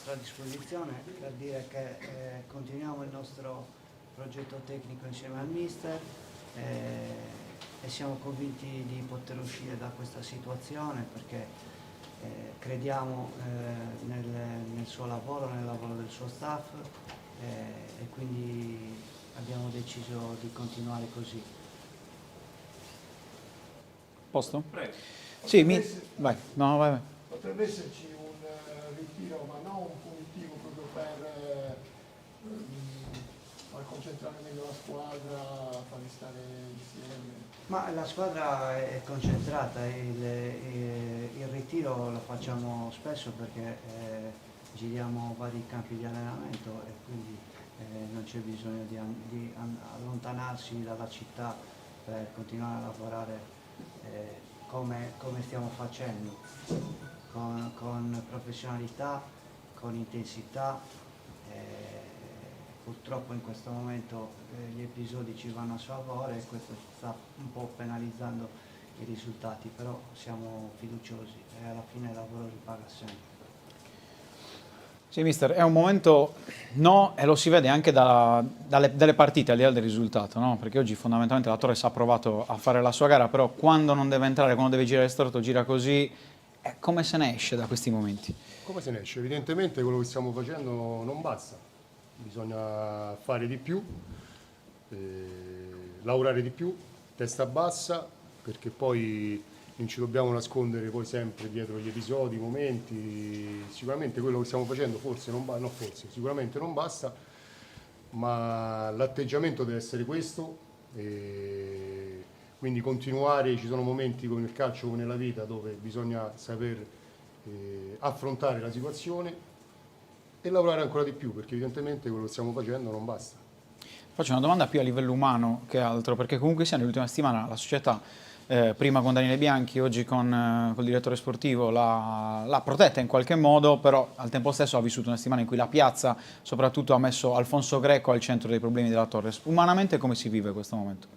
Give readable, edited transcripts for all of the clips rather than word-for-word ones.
vostra disposizione per dire che continuiamo il nostro progetto tecnico insieme al mister e siamo convinti di poter uscire da questa situazione perché crediamo nel suo lavoro, nel lavoro del suo staff e quindi abbiamo deciso di continuare così. Posto? Prego. Sì, vai. No, vai. Potrebbe esserci un ritiro, ma non un punitivo proprio per far concentrare meglio la squadra, farli stare insieme. Ma la squadra è concentrata, il ritiro lo facciamo spesso perché giriamo vari campi di allenamento e quindi non c'è bisogno di allontanarsi dalla città per continuare a lavorare come stiamo facendo, con professionalità, con intensità. Purtroppo in questo momento gli episodi ci vanno a sfavore e questo sta un po' penalizzando i risultati, però siamo fiduciosi e alla fine il lavoro ripaga sempre. Sì, mister, è un momento e lo si vede anche dalle partite, al di là del risultato, no? Perché oggi fondamentalmente la Torres ha provato a fare la sua gara, però quando non deve entrare, quando deve girare storto, gira così. Come se ne esce da questi momenti? Come se ne esce? Evidentemente quello che stiamo facendo non basta, bisogna fare di più, lavorare di più, testa bassa, perché poi non ci dobbiamo nascondere poi sempre dietro gli episodi, i momenti. Sicuramente quello che stiamo facendo sicuramente non basta, ma l'atteggiamento deve essere questo, quindi continuare. Ci sono momenti come nel calcio come nella vita dove bisogna saper affrontare la situazione e lavorare ancora di più, perché evidentemente quello che stiamo facendo non basta. Faccio una domanda più a livello umano che altro, perché comunque sia nell'ultima settimana la società, prima con Daniele Bianchi, oggi con il direttore sportivo, l'ha protetta in qualche modo, però al tempo stesso ha vissuto una settimana in cui la piazza soprattutto ha messo Alfonso Greco al centro dei problemi della Torres. Umanamente come si vive questo momento?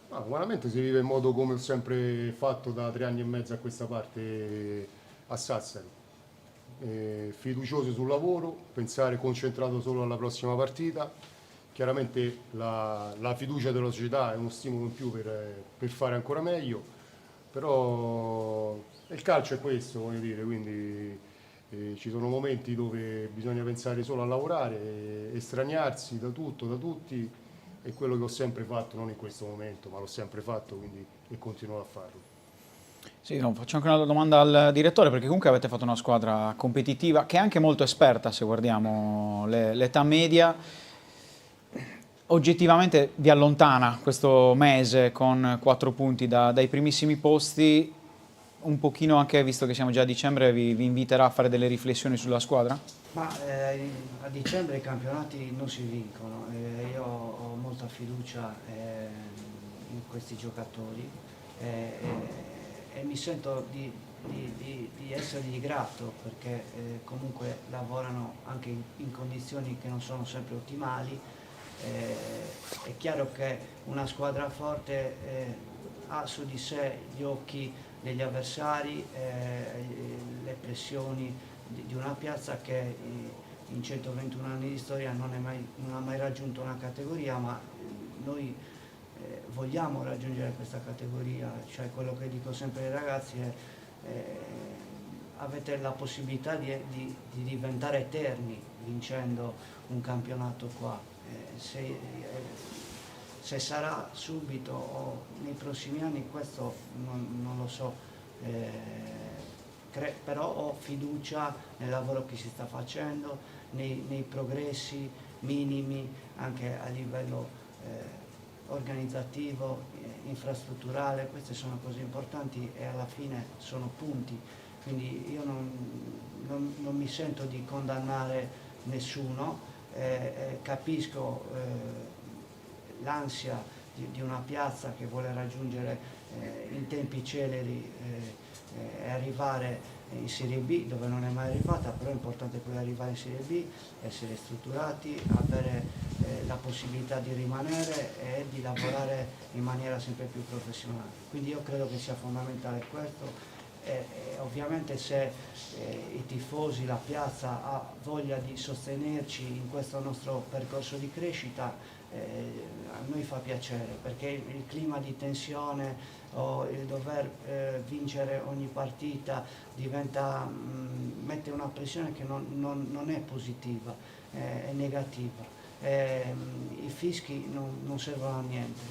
Umanamente si vive in modo come ho sempre fatto da 3 anni e mezzo a questa parte a Sassari. Fiducioso sul lavoro, pensare concentrato solo alla prossima partita. Chiaramente la fiducia della società è uno stimolo in più per fare ancora meglio, però il calcio è questo, voglio dire, quindi ci sono momenti dove bisogna pensare solo a lavorare, estraniarsi da tutto, da tutti. È quello che ho sempre fatto, non in questo momento, ma l'ho sempre fatto, quindi e continuo a farlo. Sì, no, faccio anche una domanda al direttore, perché comunque avete fatto una squadra competitiva che è anche molto esperta, se guardiamo l'età media. Oggettivamente vi allontana questo mese con 4 punti dai primissimi posti, un pochino anche, visto che siamo già a dicembre, vi inviterà a fare delle riflessioni sulla squadra? Ma a dicembre i campionati non si vincono, io ho molta fiducia in questi giocatori e mi sento di essergli grato perché comunque lavorano anche in condizioni che non sono sempre ottimali. È chiaro che una squadra forte ha su di sé gli occhi degli avversari, le pressioni di una piazza che in 121 anni di storia non ha mai raggiunto una categoria, ma noi vogliamo raggiungere questa categoria, cioè quello che dico sempre ai ragazzi è avete la possibilità di diventare eterni vincendo un campionato qua. Se sarà subito o nei prossimi anni questo non lo so, però ho fiducia nel lavoro che si sta facendo, nei progressi minimi anche a livello organizzativo, infrastrutturale. Queste sono cose importanti e alla fine sono punti, quindi io non mi sento di condannare nessuno. Capisco l'ansia di una piazza che vuole raggiungere in tempi celeri e arrivare in Serie B dove non è mai arrivata, però è importante poi arrivare in Serie B, essere strutturati, avere la possibilità di rimanere e di lavorare in maniera sempre più professionale. Quindi io credo che sia fondamentale questo ovviamente se i tifosi, la piazza ha voglia di sostenerci in questo nostro percorso di crescita, a noi fa piacere, perché il clima di tensione o il dover vincere ogni partita mette una pressione che non è positiva, è negativa. I fischi non servono a niente,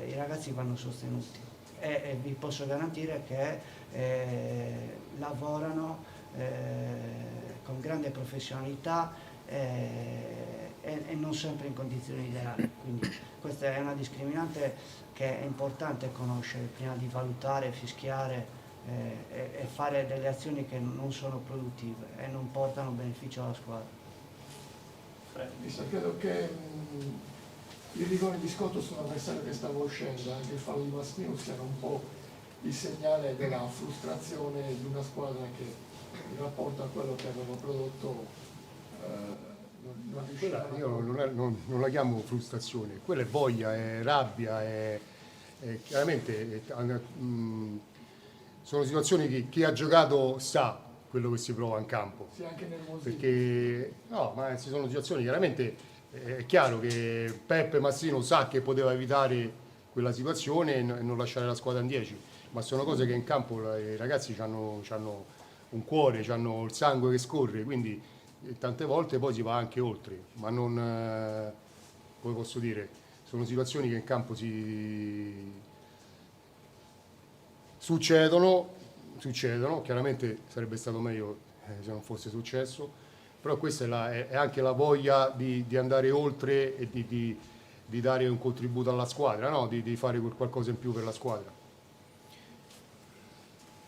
i ragazzi vanno sostenuti e vi posso garantire che lavorano con grande professionalità e non sempre in condizioni ideali, quindi questa è una discriminante che è importante conoscere prima di valutare, fischiare e fare delle azioni che non sono produttive e non portano beneficio alla squadra. Visto, credo che i rigori di Scotto su un avversario che stava uscendo, anche il fallo di Mastrino, siano un po' il segnale della frustrazione di una squadra che in rapporto a quello che aveva prodotto non riusciva a... Io non la chiamo frustrazione, quella è voglia, è rabbia, chiaramente sono situazioni che chi ha giocato sa quello che si prova in campo. Sì, anche nervosismo. Perché no, ma ci sono situazioni, chiaramente è chiaro che Peppe Mastrino sa che poteva evitare quella situazione e non lasciare la squadra in 10, ma sono cose che in campo i ragazzi hanno un cuore, hanno il sangue che scorre, quindi tante volte poi si va anche oltre, ma non, come posso dire, sono situazioni che in campo succedono, chiaramente sarebbe stato meglio se non fosse successo, però questa è anche la voglia di andare oltre e di dare un contributo alla squadra, no? di fare qualcosa in più per la squadra.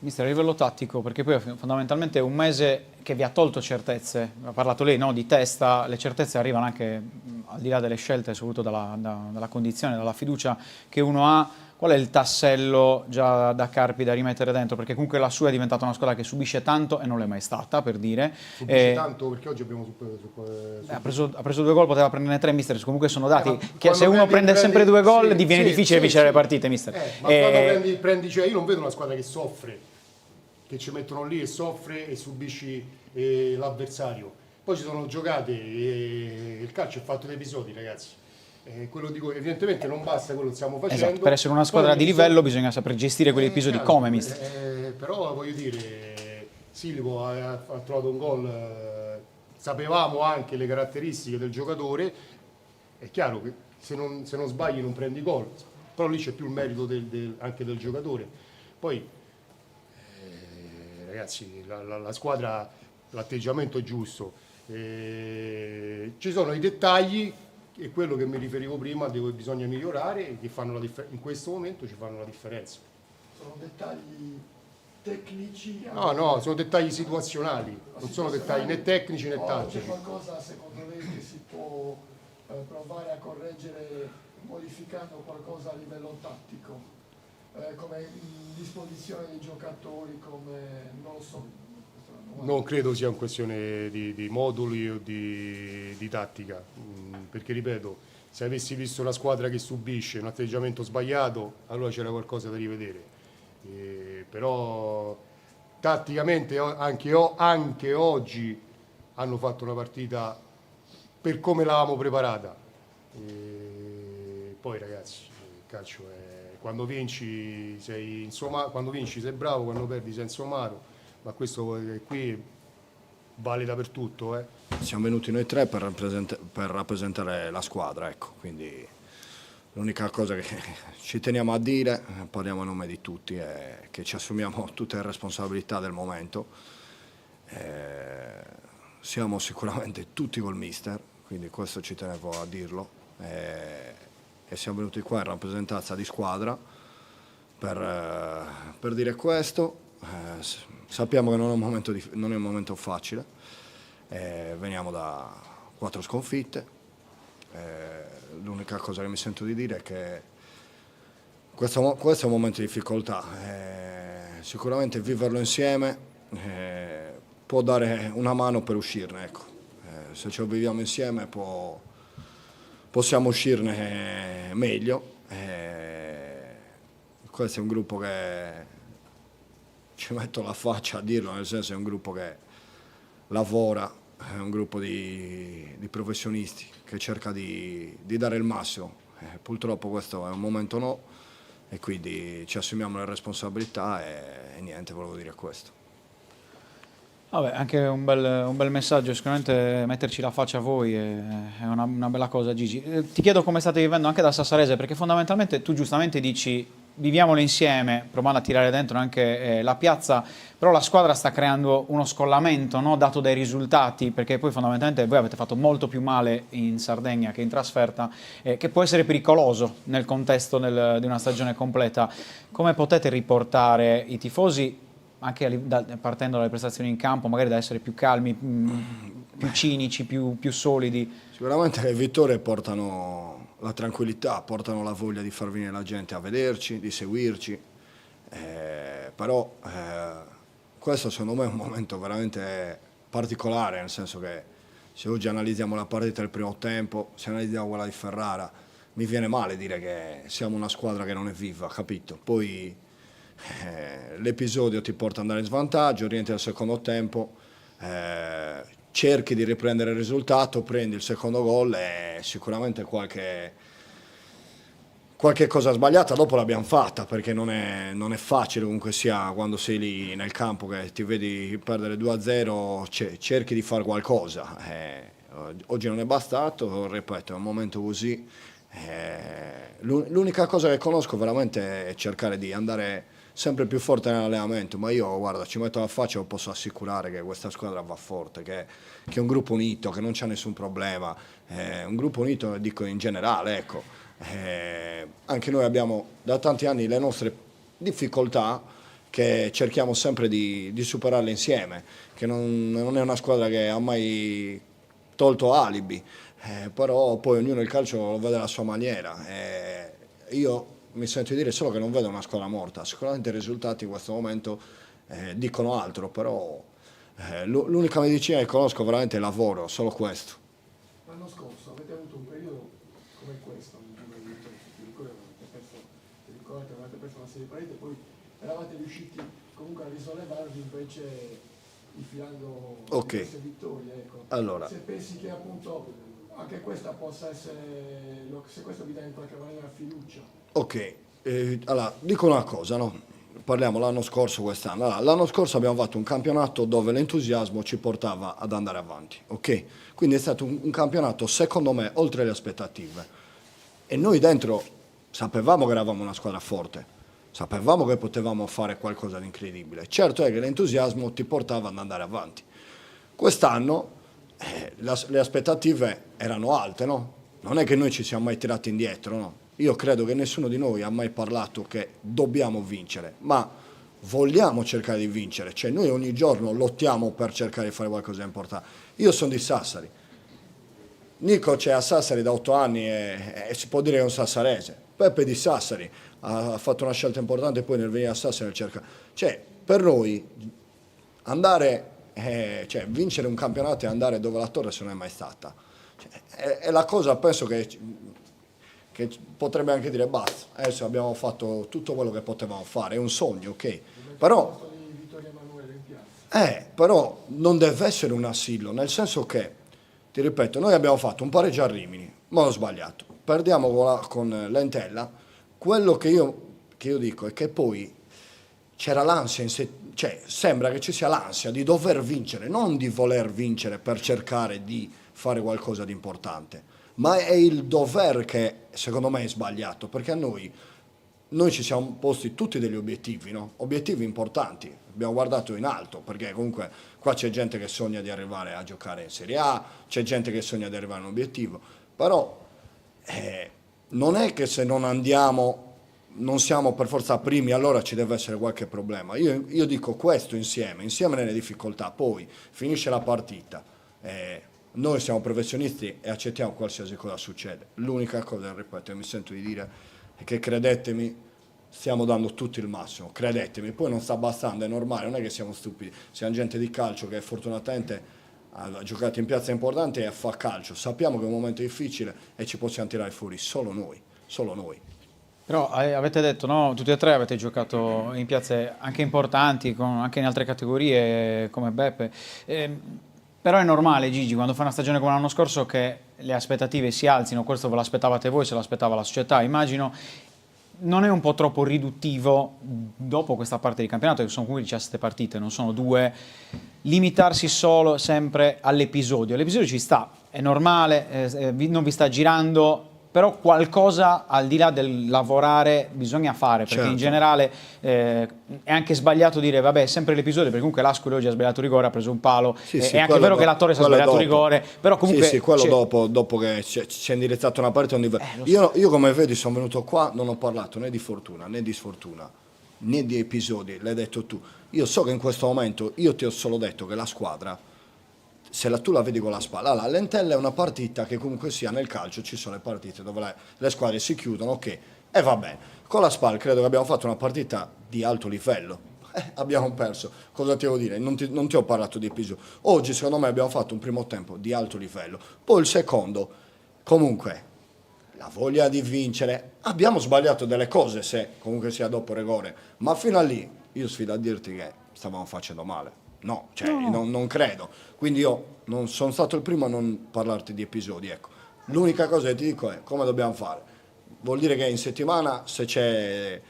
Mister, a livello tattico, perché poi fondamentalmente è un mese che vi ha tolto certezze, ha parlato lei, no, di testa, le certezze arrivano anche al di là delle scelte, soprattutto dalla condizione, dalla fiducia che uno ha. Qual è il tassello già da Carpi da rimettere dentro? Perché comunque la sua è diventata una squadra che subisce tanto e non l'è mai stata, per dire. Subisce tanto perché oggi abbiamo ha preso 2 gol, poteva prenderne 3, mister, comunque sono dati che se quando uno prende sempre 2 gol diviene difficile vincere le sì. partite, mister. Ma quando prendi, cioè io non vedo una squadra che soffre, che ci mettono lì e soffre e subisci l'avversario. Poi ci sono giocate e il calcio è fatto di episodi, ragazzi. Quello dico, evidentemente non basta quello che stiamo facendo. Esatto, per essere una squadra di livello bisogna saper gestire quegli episodi come, mister. Però voglio dire, Silvo ha trovato un gol, sapevamo anche le caratteristiche del giocatore, è chiaro che se non sbagli non prendi gol, però lì c'è più il merito anche del giocatore. Poi ragazzi, la squadra, l'atteggiamento è giusto, ci sono i dettagli e quello che mi riferivo prima dove bisogna migliorare e che in questo momento ci fanno la differenza. Sono dettagli tecnici? No, sono dettagli situazionali, non sono dettagli né tecnici né tattici. C'è qualcosa secondo lei che si può provare a correggere modificando qualcosa a livello tattico? Come disposizione dei giocatori, come non lo so. Non credo sia una questione di moduli o di tattica, perché ripeto, se avessi visto una squadra che subisce un atteggiamento sbagliato, allora c'era qualcosa da rivedere. Però tatticamente anche oggi hanno fatto una partita per come l'avevamo preparata. Poi ragazzi, il calcio è quando vinci sei bravo, quando perdi sei insomaro. Ma questo qui vale dappertutto. Siamo venuti noi 3 per rappresentare la squadra, ecco, quindi l'unica cosa che ci teniamo a dire, parliamo a nome di tutti, è che ci assumiamo tutte le responsabilità del momento. Siamo sicuramente tutti col mister, quindi questo ci tenevo a dirlo. E siamo venuti qua in rappresentanza di squadra per dire questo. Sappiamo che non è un momento facile, veniamo da 4 sconfitte, l'unica cosa che mi sento di dire è che questo è un momento di difficoltà, sicuramente viverlo insieme può dare una mano per uscirne, ecco. Se ce lo viviamo insieme possiamo uscirne meglio, questo è un gruppo che ci metto la faccia a dirlo, nel senso è un gruppo che lavora, è un gruppo di professionisti che cerca di dare il massimo. Purtroppo questo è un momento no, e quindi ci assumiamo le responsabilità e niente, volevo dire questo. Vabbè, anche un bel messaggio, sicuramente metterci la faccia a voi è una bella cosa, Gigi. Ti chiedo come state vivendo anche da Sassarese, perché fondamentalmente tu giustamente dici viviamolo insieme, provando a tirare dentro anche la piazza, però la squadra sta creando uno scollamento, no? Dato dai risultati, perché poi fondamentalmente voi avete fatto molto più male in Sardegna che in trasferta, che può essere pericoloso nel contesto di una stagione completa. Come potete riportare i tifosi, anche partendo dalle prestazioni in campo, magari da essere più calmi, più cinici, più solidi? Sicuramente le vittorie portano la tranquillità, portano la voglia di far venire la gente a vederci, di seguirci, però questo secondo me è un momento veramente particolare, nel senso che se oggi analizziamo la partita del primo tempo, se analizziamo quella di Ferrara, mi viene male dire che siamo una squadra che non è viva, capito? Poi l'episodio ti porta ad andare in svantaggio, rientri al secondo tempo, cerchi di riprendere il risultato, prendi il secondo gol e sicuramente qualche cosa sbagliata dopo l'abbiamo fatta, perché non è facile comunque sia quando sei lì nel campo che ti vedi perdere 2-0, cerchi di fare qualcosa. Oggi non è bastato, ripeto, è un momento così. L'unica cosa che conosco veramente è cercare di andare sempre più forte nell'allenamento, ma io guarda, ci metto la faccia e posso assicurare che questa squadra va forte, che è un gruppo unito, che non c'è nessun problema, un gruppo unito dico in generale, ecco. Anche noi abbiamo da tanti anni le nostre difficoltà che cerchiamo sempre di superarle insieme, che non è una squadra che ha mai tolto alibi, però poi ognuno il calcio lo vede alla sua maniera. Io mi sento di dire solo che non vedo una squadra morta, sicuramente i risultati in questo momento dicono altro, però l'unica medicina che conosco veramente è il lavoro, solo questo. L'anno scorso avete avuto un periodo come questo, ti ricordi che avete perso una serie di partite, poi eravate riusciti comunque a risollevarvi invece infilando queste vittorie. Ecco. Allora. Se pensi che appunto anche questa possa essere, se questo vi dà in qualche maniera fiducia. Ok, allora dico una cosa, no? Parliamo l'anno scorso, quest'anno. Allora, l'anno scorso abbiamo fatto un campionato dove l'entusiasmo ci portava ad andare avanti, ok? Quindi è stato un campionato, secondo me, oltre le aspettative. E noi dentro sapevamo che eravamo una squadra forte, sapevamo che potevamo fare qualcosa di incredibile. Certo è che l'entusiasmo ti portava ad andare avanti. Quest'anno le aspettative erano alte, no? Non è che noi ci siamo mai tirati indietro, no? Io credo che nessuno di noi ha mai parlato che dobbiamo vincere, ma vogliamo cercare di vincere, cioè noi ogni giorno lottiamo per cercare di fare qualcosa di importante. Io sono di Sassari, Nico c'è a Sassari da 8 anni e si può dire che è un sassarese, Peppe è di Sassari, ha fatto una scelta importante e poi nel venire a Sassari cerca. Cioè per noi andare, cioè vincere un campionato e andare dove la Torre non è mai stata, cioè, è la cosa, penso che potrebbe anche dire basta, adesso abbiamo fatto tutto quello che potevamo fare, è un sogno, ok? Però non deve essere un assillo, nel senso che, ti ripeto, noi abbiamo fatto un pareggio a Rimini, ma ho sbagliato, perdiamo con l'Entella, quello che io dico è che poi c'era l'ansia, cioè sembra che ci sia l'ansia di dover vincere, non di voler vincere per cercare di fare qualcosa di importante, ma è il dover che secondo me è sbagliato, perché noi ci siamo posti tutti degli obiettivi, no? Obiettivi importanti, abbiamo guardato in alto, perché comunque qua c'è gente che sogna di arrivare a giocare in Serie A, c'è gente che sogna di arrivare a un obiettivo, però non è che se non andiamo, non siamo per forza primi, allora ci deve essere qualche problema. Io dico questo insieme nelle difficoltà, poi finisce la partita, noi siamo professionisti e accettiamo qualsiasi cosa succede. L'unica cosa, ripeto, mi sento di dire è che credetemi, stiamo dando tutto il massimo, credetemi, poi non sta bastando, è normale, non è che siamo stupidi, siamo gente di calcio che fortunatamente ha giocato in piazza importante e fa calcio, sappiamo che è un momento difficile e ci possiamo tirare fuori solo noi, solo noi. Però avete detto, no? Tutti e tre avete giocato in piazze anche importanti, anche in altre categorie come Beppe. Però è normale, Gigi, quando fai una stagione come l'anno scorso, che le aspettative si alzino. Questo ve l'aspettavate voi, se l'aspettava la società, immagino. Non è un po' troppo riduttivo, dopo questa parte di campionato, che sono comunque 17 partite, non sono 2, limitarsi solo sempre all'episodio? L'episodio ci sta, è normale, non vi sta girando, però qualcosa al di là del lavorare bisogna fare, perché in generale è anche sbagliato dire vabbè è sempre l'episodio, perché comunque l'Ascoli oggi ha sbagliato rigore, ha preso un palo, è anche vero che la Torres ha sbagliato rigore, però comunque... Sì, quello dopo che ci è indirizzato una partita, io come vedi sono venuto qua, non ho parlato né di fortuna né di sfortuna né di episodi, l'hai detto tu. Io so che in questo momento, io ti ho solo detto che la squadra, se tu la vedi con la spalla, allora, l'Entella è una partita che comunque sia nel calcio, ci sono le partite dove le squadre si chiudono, ok, e va bene. Con la SPAL credo che abbiamo fatto una partita di alto livello, abbiamo perso, cosa ti devo dire? Non ti ho parlato di episodio. Oggi secondo me abbiamo fatto un primo tempo di alto livello, poi il secondo, comunque, la voglia di vincere, abbiamo sbagliato delle cose se comunque sia dopo rigore, ma fino a lì io sfido a dirti che stavamo facendo male. No, cioè non credo. Quindi io non sono stato il primo a non parlarti di episodi, ecco. L'unica cosa che ti dico è come dobbiamo fare. Vuol dire che in settimana se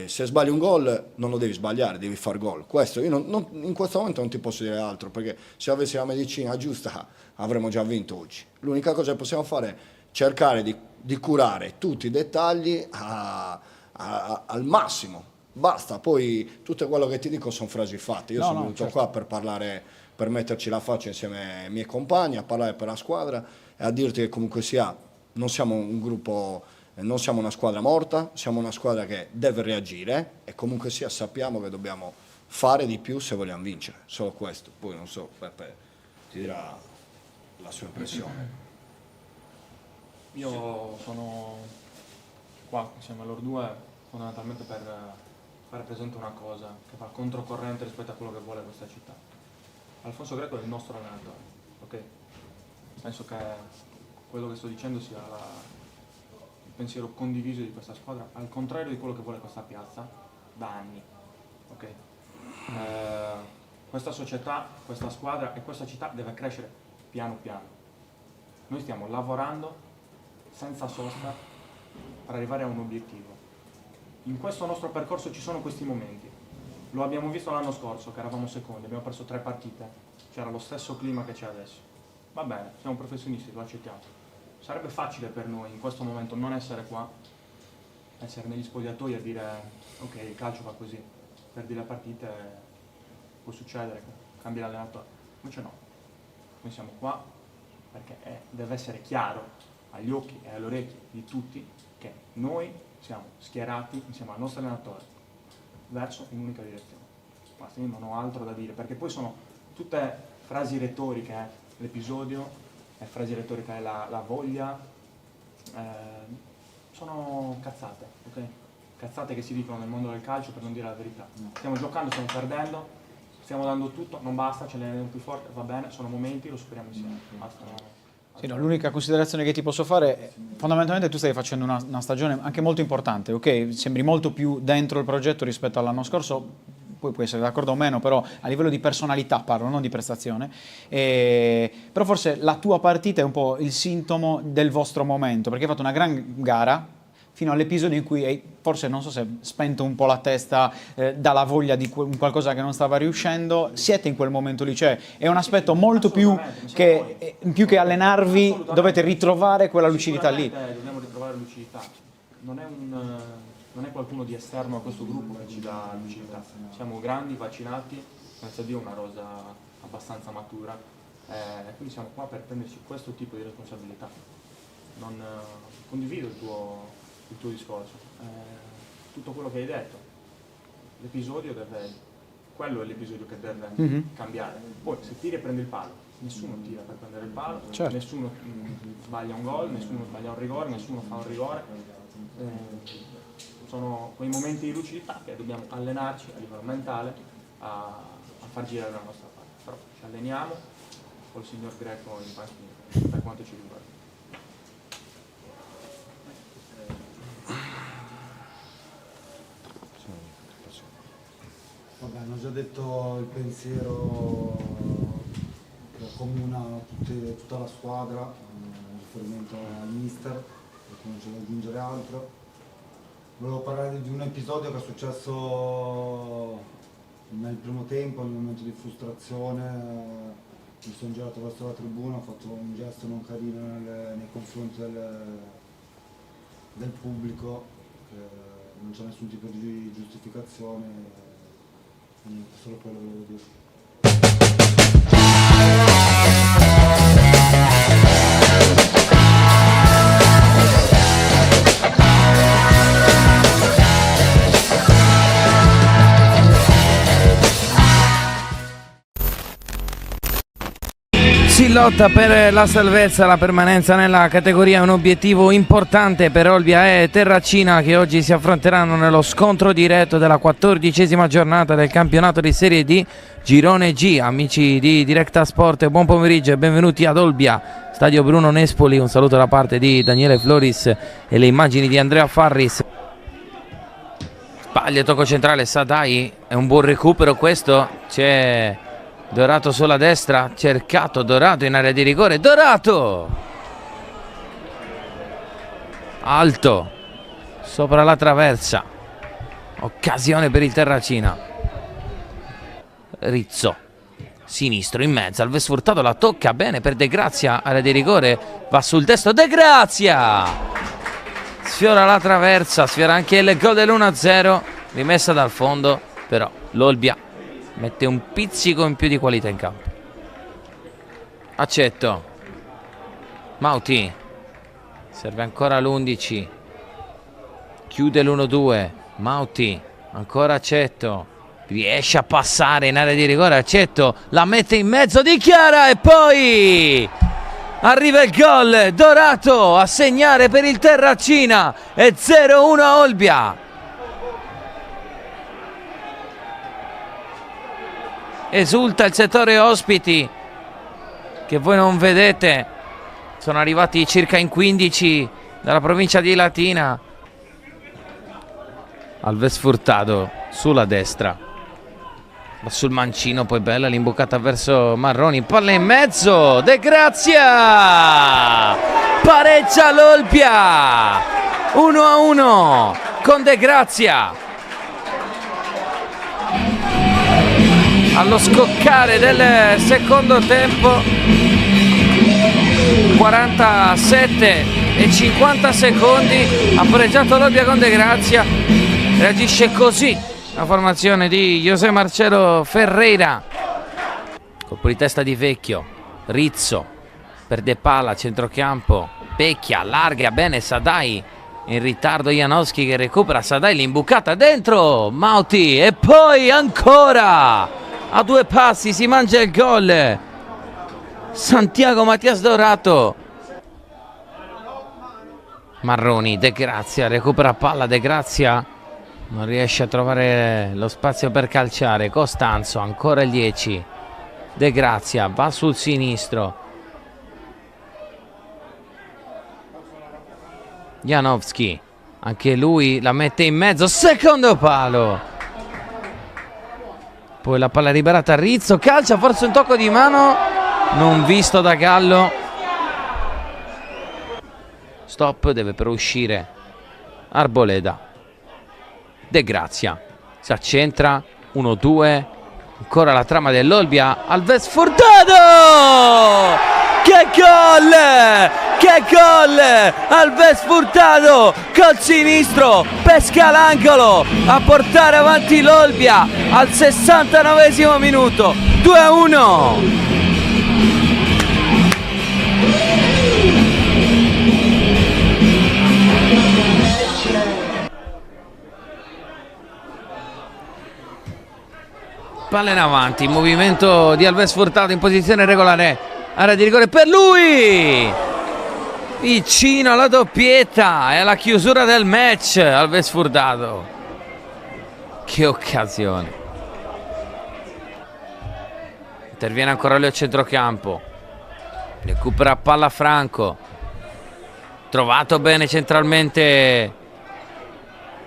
sbagli un gol non lo devi sbagliare, devi far gol. Questo io in questo momento non ti posso dire altro, perché se avessi la medicina giusta avremmo già vinto oggi. L'unica cosa che possiamo fare è cercare di curare tutti i dettagli al massimo. Basta, poi tutto quello che ti dico sono frasi fatte. Io sono venuto qua per parlare, per metterci la faccia insieme ai miei compagni, a parlare per la squadra e a dirti che comunque sia, non siamo un gruppo, non siamo una squadra morta, siamo una squadra che deve reagire e comunque sia sappiamo che dobbiamo fare di più se vogliamo vincere. Solo questo. Poi non so, Peppe ti dirà la sua impressione. Io sono qua insieme a loro due fondamentalmente per fare presente una cosa che fa controcorrente rispetto a quello che vuole questa città. Alfonso Greco è il nostro allenatore, ok? Penso che quello che sto dicendo sia il pensiero condiviso di questa squadra, al contrario di quello che vuole questa piazza da anni, ok? Questa società, questa squadra e questa città deve crescere piano piano. Noi stiamo lavorando senza sosta per arrivare a un obiettivo. In questo nostro percorso ci sono questi momenti. Lo abbiamo visto l'anno scorso, che eravamo secondi, abbiamo perso 3 partite. C'era lo stesso clima che c'è adesso. Va bene, siamo professionisti, lo accettiamo. Sarebbe facile per noi in questo momento non essere qua, essere negli spogliatoi a dire ok, il calcio va così. Perdi le partite, può succedere, cambi l'allenatore. Invece no. Noi siamo qua perché deve essere chiaro agli occhi e alle orecchie di tutti che noi siamo schierati insieme al nostro allenatore verso un'unica direzione. Basta, io non ho altro da dire, perché poi sono tutte frasi retoriche, l'episodio, frasi retoriche, la voglia, sono cazzate, ok? Cazzate che si dicono nel mondo del calcio per non dire la verità. Stiamo giocando, stiamo perdendo, stiamo dando tutto, non basta, ce ne andiamo più forte, va bene, sono momenti, lo superiamo insieme. Basta, no? Sì, no, l'unica considerazione che ti posso fare è fondamentalmente tu stai facendo una stagione anche molto importante, ok? Sembri molto più dentro il progetto rispetto all'anno scorso, poi puoi essere d'accordo o meno, però a livello di personalità parlo, non di prestazione, però forse la tua partita è un po' il sintomo del vostro momento, perché hai fatto una gran gara fino all'episodio in cui hai, forse non so se spento un po' la testa dalla voglia di qualcosa che non stava riuscendo, siete in quel momento lì, cioè è un aspetto molto più che allenarvi, dovete ritrovare quella lucidità lì. Dobbiamo ritrovare lucidità, non è qualcuno di esterno a questo gruppo che ci dà lucidità, siamo grandi, vaccinati, grazie a Dio una rosa abbastanza matura, quindi siamo qua per prenderci questo tipo di responsabilità. Non condivido il tuo discorso, tutto quello che hai detto, quello è l'episodio che deve cambiare. Poi se tiri e prendi il palo, nessuno tira per prendere il palo, certo. Nessuno sbaglia un gol, nessuno sbaglia un rigore, nessuno fa un rigore, sono quei momenti di lucidità che dobbiamo allenarci a livello mentale a far girare la nostra parte, però ci alleniamo col signor Greco in panchina per quanto ci riguarda. Vabbè, hanno già detto il pensiero che accomuna tutta la squadra, in riferimento al mister, perché non c'è da aggiungere altro. Volevo parlare di un episodio che è successo nel primo tempo, nel momento di frustrazione. Mi sono girato verso la tribuna, ho fatto un gesto non carino nei confronti del pubblico, non c'è nessun tipo di giustificazione, niente, solo quello volevo dire. Si lotta per la salvezza, la permanenza nella categoria è un obiettivo importante per Olbia e Terracina, che oggi si affronteranno nello scontro diretto della 14ª giornata del campionato di Serie D Girone G. Amici di Directa Sport, buon pomeriggio e benvenuti ad Olbia, Stadio Bruno Nespoli. Un saluto da parte di Daniele Floris e le immagini di Andrea Farris. Sbaglia, tocco centrale, Sadai, è un buon recupero questo, c'è Dorato sulla destra, cercato Dorato in area di rigore, Dorato! Alto, sopra la traversa, occasione per il Terracina. Rizzo, sinistro in mezzo, Alves Furtado la tocca bene per De Grazia, area di rigore, va sul destro, De Grazia! Sfiora la traversa, sfiora anche il gol dell'1-0, rimessa dal fondo, però l'Olbia mette un pizzico in più di qualità in campo. Accetto, Mauti, serve ancora l'11, chiude l'1-2, Mauti, ancora Accetto, riesce a passare in area di rigore, Accetto, la mette in mezzo, dichiara e poi arriva il gol, Dorato a segnare per il Terracina, e 0-1 a Olbia. Esulta il settore ospiti, che voi non vedete, sono arrivati circa in 15 dalla provincia di Latina. Alves Furtado sulla destra, va sul mancino, poi bella l'imbucata verso Marroni, palla in mezzo, De Grazia pareggia l'Olbia 1-1 con De Grazia. Allo scoccare del secondo tempo, 47 e 50 secondi, ha pareggiato l'Olbia con De Grazia. Reagisce così la formazione di José Marcelo Ferreira. Colpo di testa di Vecchio, Rizzo perde palla, centrocampo, Pecchia allarga bene Sadai, in ritardo Janowski che recupera, Sadai l'imbucata dentro, Mauti e poi ancora a due passi si mangia il gol Santiago Matias Dorato. Marroni, De Grazia recupera palla, De Grazia non riesce a trovare lo spazio per calciare, Costanzo ancora il 10, De Grazia va sul sinistro, Janowski anche lui la mette in mezzo, secondo palo, poi la palla liberata a Rizzo, calcia, forse un tocco di mano non visto da Gallo, stop, deve però uscire Arboleda. De Grazia si accentra, 1-2, ancora la trama dell'Olbia, Alves Furtado, che gol, che gol, Alves Furtado col sinistro pesca l'angolo a portare avanti l'Olbia al 69esimo minuto, 2-1. Palla in avanti, movimento di Alves Furtado in posizione regolare, area di rigore per lui, vicino alla doppietta e alla chiusura del match. Alves Furtado, che occasione, interviene ancora lui a centrocampo, recupera palla Franco, trovato bene centralmente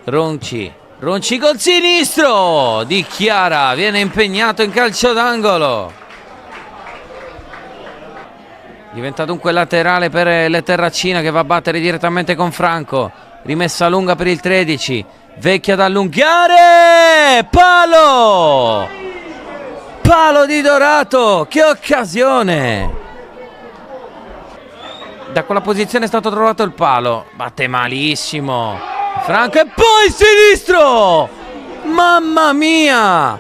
Ronci, Ronci col sinistro di Chiara, viene impegnato in calcio d'angolo. Diventa dunque laterale per le Terracina, che va a battere direttamente con Franco. Rimessa lunga per il 13, Vecchia da allungare, palo! Palo di Dorato, che occasione! Da quella posizione è stato trovato il palo, batte malissimo Franco e poi sinistro! Mamma mia!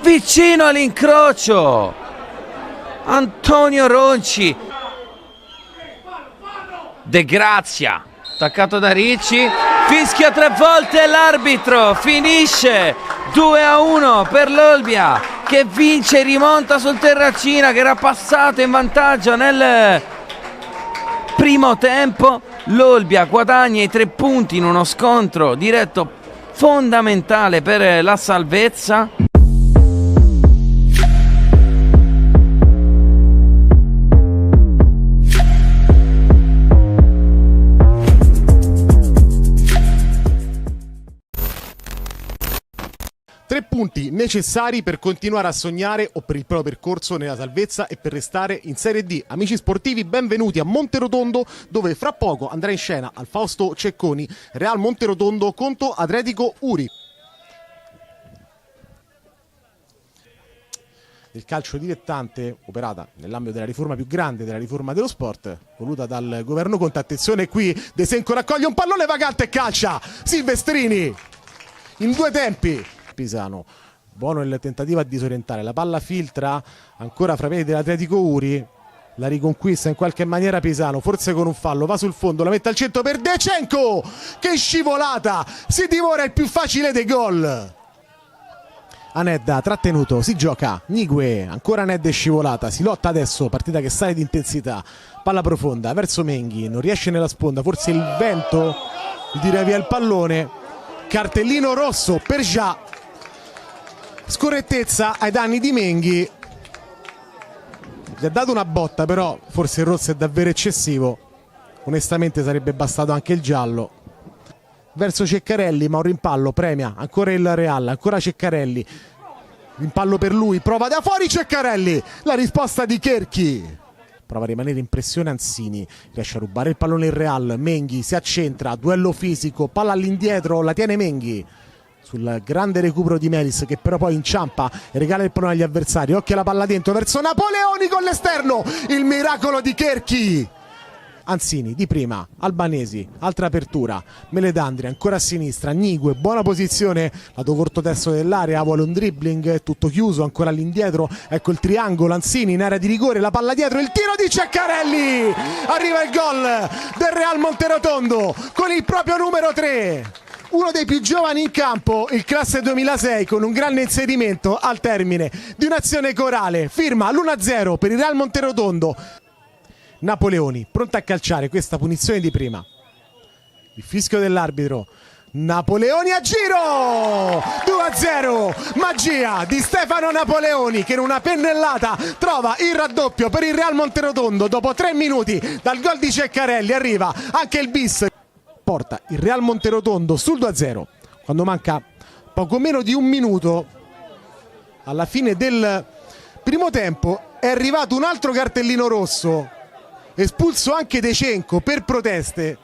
Vicino all'incrocio! Antonio Ronci. De Grazia, attaccato da Ricci, fischia 3 volte l'arbitro, finisce 2-1 per l'Olbia, che vince e rimonta sul Terracina, che era passato in vantaggio nel primo tempo. L'Olbia guadagna i 3 punti in uno scontro diretto fondamentale per la salvezza. Tre punti necessari per continuare a sognare o per il proprio percorso nella salvezza e per restare in Serie D. Amici sportivi, benvenuti a Monterotondo, dove fra poco andrà in scena al Fausto Cecconi Real Monterotondo contro Atletico Uri. Il calcio dilettante, operata nell'ambito della riforma più grande della riforma dello sport, voluta dal governo Conte. Attenzione qui, De Senco raccoglie un pallone vagante e calcia Silvestrini in 2 tempi. Pisano, buono il tentativo a disorientare, la palla filtra ancora fra piedi dell'Atletico Uri, la riconquista in qualche maniera Pisano, forse con un fallo, va sul fondo, la mette al centro per De Senco, che scivolata, si divora il più facile dei gol. Anedda trattenuto, si gioca, Nigue, ancora Anedda è scivolata, si lotta adesso, partita che sale di intensità, palla profonda verso Menghi, non riesce nella sponda, forse il vento gli tira via il pallone, cartellino rosso per Già, scorrettezza ai danni di Menghi, gli ha dato una botta, però forse il rosso è davvero eccessivo, onestamente sarebbe bastato anche il giallo. Verso Ceccarelli, ma un rimpallo premia ancora il Real, ancora Ceccarelli, rimpallo per lui, prova da fuori Ceccarelli, la risposta di Cherchi, prova a rimanere in pressione Anzini, riesce a rubare il pallone il Real, Menghi si accentra, duello fisico, palla all'indietro, la tiene Menghi sul grande recupero di Melis, che però poi inciampa e regala il pallone agli avversari. Occhio alla palla dentro verso Napoleoni con l'esterno, il miracolo di Cherchi. Anzini di prima, Albanesi, altra apertura, Meledandri ancora a sinistra, Nigue, buona posizione, lato corto destro dell'area, vuole un dribbling, tutto chiuso, ancora all'indietro, ecco il triangolo, Anzini in area di rigore, la palla dietro, il tiro di Ceccarelli, arriva il gol del Real Monterotondo con il proprio numero 3, uno dei più giovani in campo, il classe 2006, con un grande inserimento al termine di un'azione corale, firma l'1-0 per il Real Monterotondo. Napoleoni pronto a calciare questa punizione di prima, il fischio dell'arbitro, Napoleoni a giro, 2-0, magia di Stefano Napoleoni, che in una pennellata trova il raddoppio per il Real Monterotondo. Dopo 3 minuti dal gol di Ceccarelli arriva anche il bis, porta il Real Monterotondo sul 2-0 quando manca poco meno di 1 minuto alla fine del primo tempo. È arrivato un altro cartellino rosso, espulso anche De Cenco per proteste.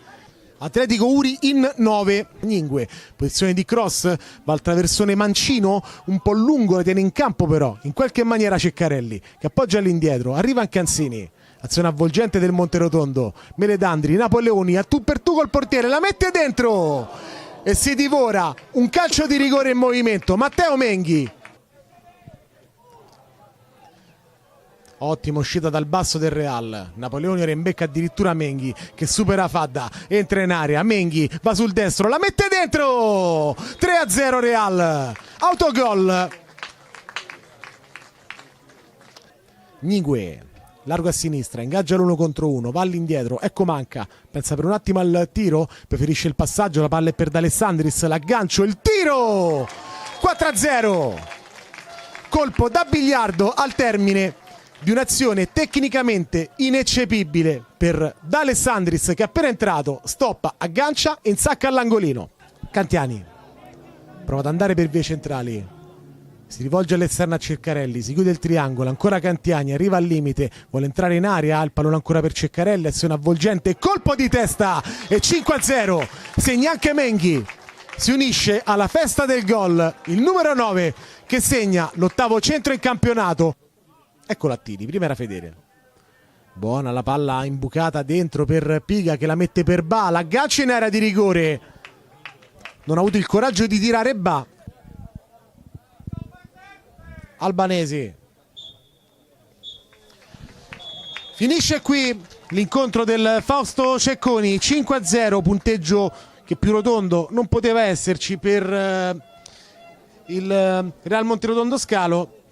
Atletico Uri in 9. Ningue, posizione di cross, va al traversone Mancino, un po' lungo, la tiene in campo però in qualche maniera Ceccarelli, che appoggia all'indietro, arriva anche Anzini, azione avvolgente del Monterotondo, Meledandri, Napoleoni a tu per tu col portiere, la mette dentro e si divora un calcio di rigore in movimento. Matteo Menghi, ottima uscita dal basso del Real, Napoleoni ora in becca addirittura Menghi, che supera Fadda, entra in area, Menghi va sul destro, la mette dentro, 3-0 Real, autogol. Nigue, largo a sinistra, ingaggia l'1 contro 1, va all'indietro, ecco manca, pensa per un attimo al tiro, preferisce il passaggio, la palla è per D'Alessandris, l'aggancio, il tiro, 4-0, colpo da biliardo al termine di un'azione tecnicamente ineccepibile per D'Alessandris, che appena entrato stoppa, aggancia e insacca all'angolino. Cantiani, prova ad andare per vie centrali, si rivolge all'esterno a Ceccarelli, si chiude il triangolo, ancora Cantiani, arriva al limite, vuole entrare in area, il pallone ancora per Ceccarelli, azione avvolgente, colpo di testa e 5-0, segna anche Menghi, si unisce alla festa del gol, il numero 9 che segna l'8º centro in campionato. Eccolo a Tiri, prima era Fedele. Buona la palla imbucata dentro per Piga che la mette per Ba, l'aggancia in area di rigore, non ha avuto il coraggio di tirare Ba. Albanesi. Finisce qui l'incontro del Fausto Cecconi, 5-0, punteggio che più rotondo non poteva esserci per il Real Monterotondo Scalo.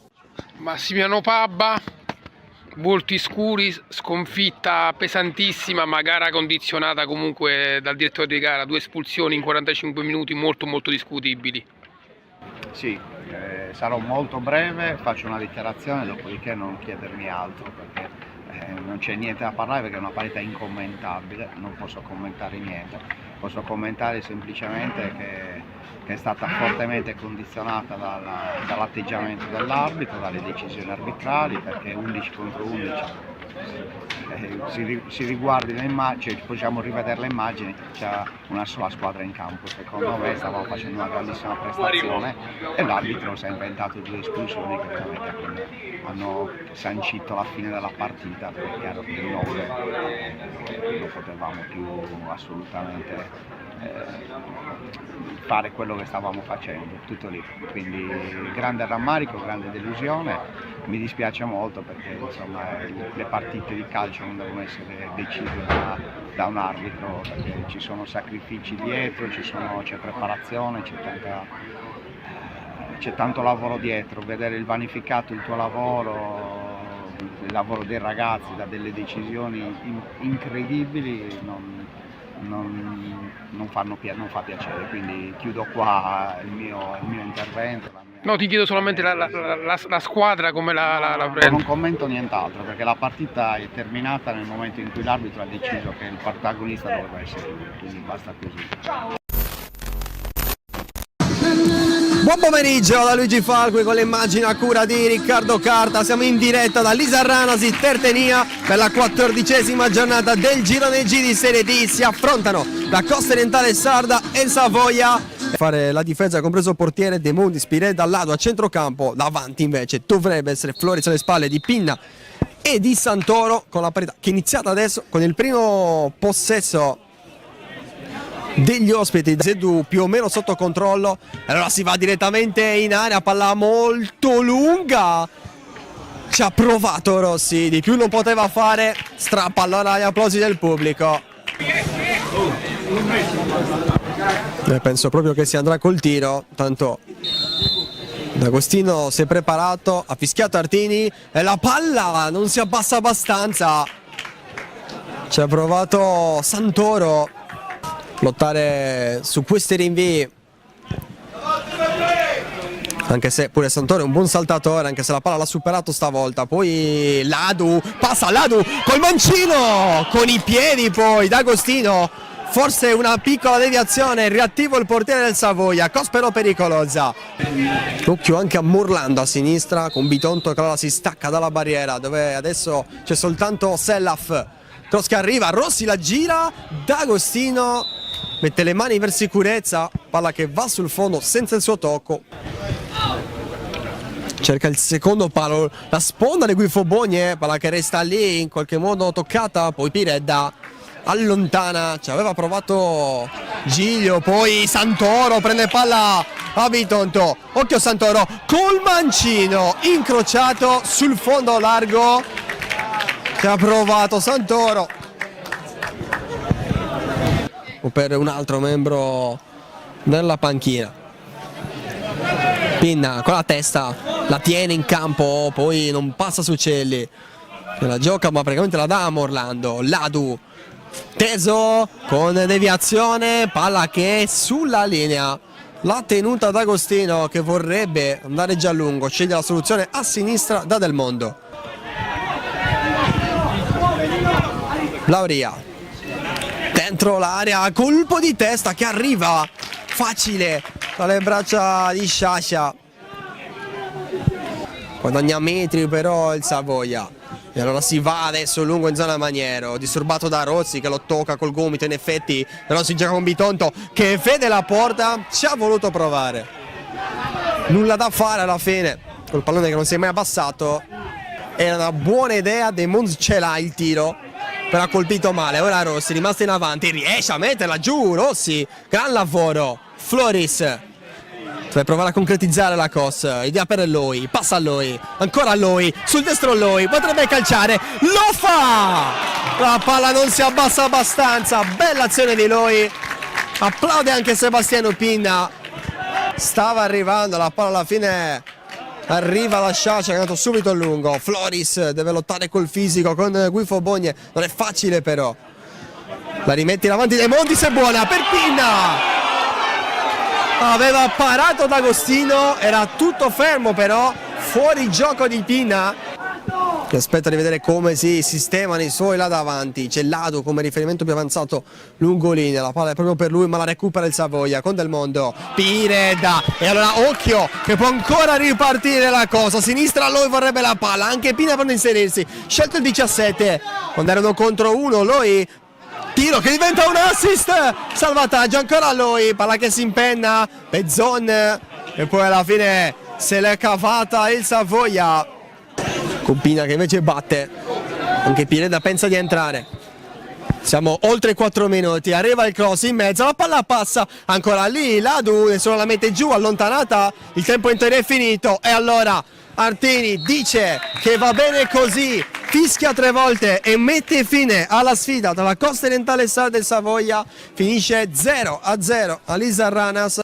Massimiliano Pabba, volti scuri, sconfitta pesantissima, ma gara condizionata comunque dal direttore di gara, 2 espulsioni in 45 minuti molto discutibili. Sì, sarò molto breve, faccio una dichiarazione, dopodiché non chiedermi altro perché non c'è niente da parlare, perché è una partita incommentabile, non posso commentare niente, posso commentare semplicemente che è stata fortemente condizionata dall'atteggiamento dell'arbitro, dalle decisioni arbitrali, perché 11 contro 11 si riguardi le immagini, possiamo rivedere le immagini, c'è una sola squadra in campo, secondo me stavamo facendo una grandissima prestazione e l'arbitro si è inventato 2 espulsioni che veramente hanno sancito la fine della partita, perché è chiaro che il 9 non potevamo più assolutamente fare quello che stavamo facendo, tutto lì, quindi grande rammarico, grande delusione. Mi dispiace molto perché insomma le partite di calcio non devono essere decise da un arbitro, perché ci sono sacrifici dietro, c'è preparazione, c'è tanto lavoro dietro. Vedere il vanificato il tuo lavoro, il lavoro dei ragazzi da delle decisioni incredibili non fa piacere, quindi chiudo qua il mio intervento. No, ti chiedo solamente la squadra come la prende. Non commento nient'altro perché la partita è terminata nel momento in cui l'arbitro ha deciso che il protagonista doveva essere lui, quindi basta così. Buon pomeriggio da Luigi Falqui con le immagini a cura di Riccardo Carta. Siamo in diretta da Lisarranasi Tertenia per la 14ª giornata del Girone G di Serie D. Si affrontano la Costa Orientale Sarda e il Savoia. Fare la difesa, compreso il portiere De Mondi Spirè dal lato a centrocampo. Davanti invece dovrebbe essere Flores alle spalle di Pinna e di Santoro, con la parità che è iniziata adesso con il primo possesso degli ospiti. Zedu più o meno sotto controllo, allora si va direttamente in area, palla molto lunga, ci ha provato Rossi, di più non poteva fare, strappa allora gli applausi del pubblico. Penso proprio che si andrà col tiro, tanto D'Agostino si è preparato, ha fischiato Artini e la palla non si abbassa abbastanza, ci ha provato Santoro, lottare su questi rinvii, anche se pure Santoro è un buon saltatore, anche se la palla l'ha superato stavolta. Poi Ladu, passa Ladu col mancino, con i piedi poi D'Agostino, forse una piccola deviazione, riattivo il portiere del Savoia, cosa però pericolosa. Occhio anche a Morlando a sinistra con Bitonto che allora si stacca dalla barriera, dove adesso c'è soltanto Sellaf. Cross che arriva, Rossi la gira, D'Agostino mette le mani per sicurezza, palla che va sul fondo senza il suo tocco. Cerca il secondo palo, la sponda di Guifo Bogne, palla che resta lì in qualche modo toccata, poi Piredda allontana, ci aveva provato Giglio, poi Santoro prende palla a Bitonto, occhio Santoro col mancino incrociato sul fondo largo, che ha provato Santoro. O per un altro membro della panchina. Pinna con la testa, la tiene in campo, poi non passa su Celli. La gioca ma praticamente la dà a Morlando. Ladu, teso con deviazione, palla che è sulla linea. La tenuta D'Agostino che vorrebbe andare già a lungo, sceglie la soluzione a sinistra da Del Mondo. Lauria dentro l'area, colpo di testa che arriva facile dalle braccia di Sciascia. Guadagna metri però il Savoia. E allora si va adesso lungo in zona Maniero, disturbato da Rozzi che lo tocca col gomito, in effetti però si gioca con Bitonto che vede la porta, ci ha voluto provare. Nulla da fare alla fine, col pallone che non si è mai abbassato. Era una buona idea, De Mons ce l'ha il tiro, però ha colpito male. Ora Rossi, rimasto in avanti, riesce a metterla giù, Rossi, gran lavoro. Floris deve provare a concretizzare la cos, idea per Loi, passa a Loi, ancora a Loi, sul destro Loi, potrebbe calciare, lo fa! La palla non si abbassa abbastanza, bella azione di Loi, applaude anche Sebastiano Pinna, stava arrivando, la palla alla fine arriva la Sciascia che è andato subito a lungo. Floris deve lottare col fisico con Guifo Bogne, non è facile però, la rimetti davanti, De Montis è buona per Pinna. Aveva parato D'Agostino, era tutto fermo però, fuori gioco di Pinna che aspetta di vedere come si sistemano i suoi là davanti. C'è Lado come riferimento più avanzato lungo linea, la palla è proprio per lui ma la recupera il Savoia con Del Mondo, Pireda, e allora occhio che può ancora ripartire la cosa, a sinistra lui vorrebbe la palla, anche Pinna per inserirsi, scelto il 17 quando erano contro uno, lui tiro che diventa un assist, salvataggio ancora a lui, palla che si impenna, Pezzon e poi alla fine se l'è cavata il Savoia con Pinna che invece batte, anche Pireda pensa di entrare. Siamo oltre 4 minuti, arriva il cross in mezzo, la palla passa ancora lì, Ladu nessuno la mette giù, allontanata, il tempo in teoria è finito e allora Artini dice che va bene così, fischia 3 volte e mette fine alla sfida tra la Costa Orientale Sarda e il Savoia, finisce 0-0 a Lisarranas.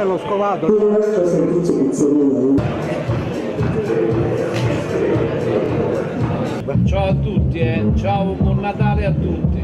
L'ho scovato. Ciao a tutti, ciao, buon Natale a tutti.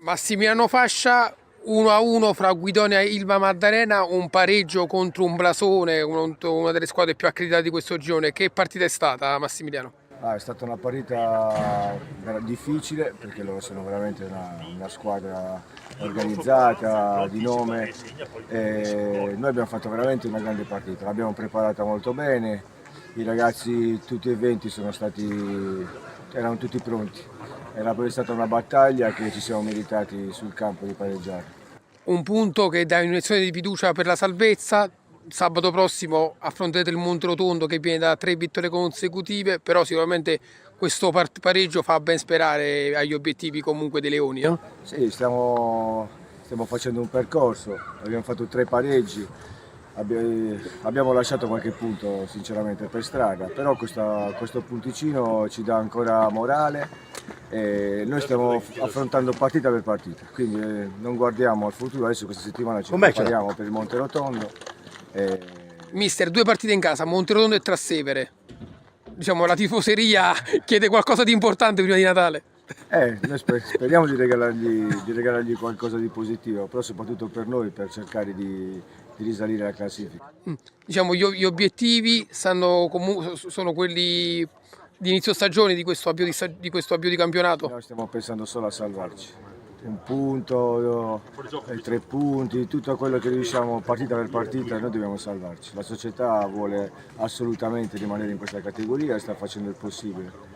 Massimiliano Fascia 1-1 fra Guidonia e Ilva Maddalena, un pareggio contro un blasone, una delle squadre più accreditate di questo girone. Che partita è stata, Massimiliano? È stata una partita difficile perché loro sono veramente una squadra organizzata, di nome, e noi abbiamo fatto veramente una grande partita, l'abbiamo preparata molto bene, i ragazzi tutti e 20 erano tutti pronti, era poi stata una battaglia che ci siamo meritati sul campo di pareggiare. Un punto che dà un'iniezione di fiducia per la salvezza. Sabato prossimo affronterete il Monterotondo che viene da 3 vittorie consecutive, però sicuramente questo pareggio fa ben sperare agli obiettivi comunque dei Leoni. No? Sì, stiamo facendo un percorso, abbiamo fatto 3 pareggi, abbiamo lasciato qualche punto sinceramente per strada, però questo punticino ci dà ancora morale e noi stiamo affrontando partita per partita, quindi non guardiamo al futuro, adesso questa settimana ci prepariamo per il Monterotondo. Mister, 2 partite in casa, Monterotondo e Trastevere. Diciamo la tifoseria chiede qualcosa di importante prima di Natale. Noi speriamo di regalargli qualcosa di positivo, però soprattutto per noi, per cercare di risalire la classifica. Diciamo gli obiettivi sono quelli di inizio stagione, di questo avvio di campionato? Noi stiamo pensando solo a salvarci. Un punto, 3 punti, tutto quello che riusciamo partita per partita, noi dobbiamo salvarci. La società vuole assolutamente rimanere in questa categoria e sta facendo il possibile.